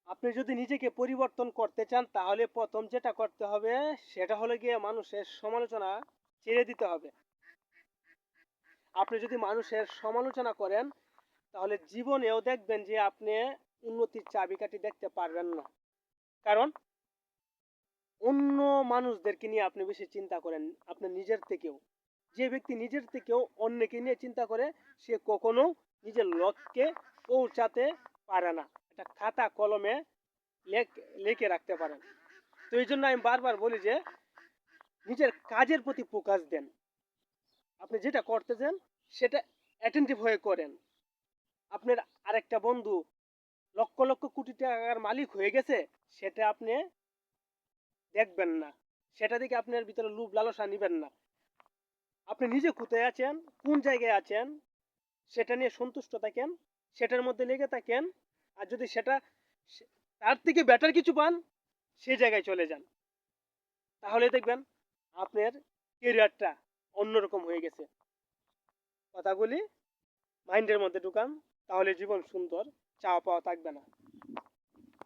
আপনি যদি নিজেকে পরিবর্তন করতে চান তাহলে প্রথম যেটা করতে হবে সেটা হলো গিয়ে মানুষের সমালোচনা ছেড়ে দিতে হবে। আপনি যদি মানুষের সমালোচনা করেন তাহলে জীবনেও দেখবেন যে আপনি উন্নতির চাবিকাঠি দেখতে পারবেন না। কারণ অন্য মানুষদেরকে নিয়ে আপনি বেশি চিন্তা করেন আপনার নিজের থেকেও। যে ব্যক্তি নিজের থেকেও অন্যকে নিয়ে চিন্তা করে সে কখনো নিজের লক্ষ্যে পৌঁছাতে পারে না। এটা খাতা কলমে লিখে রাখতে পারেন। তো এই জন্য আমি বারবার বলি যে নিজের কাজের প্রতি ফোকাস দেন। আপনি যেটা করতেছেন সেটা অ্যাটেন্টিভ হয়ে করেন। আপনার আরেকটা বন্ধু লক্ষ লক্ষ কোটি টাকার মালিক হয়ে গেছে, সেটা আপনি দেখবেন না। সেটা দেখে আপনার ভিতরে লোভ লালসা নিবেন না। আপনি নিজে কোথায় আছেন, কোন জায়গায় আছেন, সেটা নিয়ে সন্তুষ্ট থাকেন, সেটার মধ্যে লেগে থাকেন। আর যদি সেটা তার থেকে বেটার কিছু পান, সেই জায়গায় চলে যান। তাহলে দেখবেন আপনার কেরিয়ারটা অন্যরকম হয়ে গেছে। কথাগুলি মাইন্ডের মধ্যে ঢুকান, তাহলে জীবন সুন্দর, চাওয়া পাওয়া থাকবে না।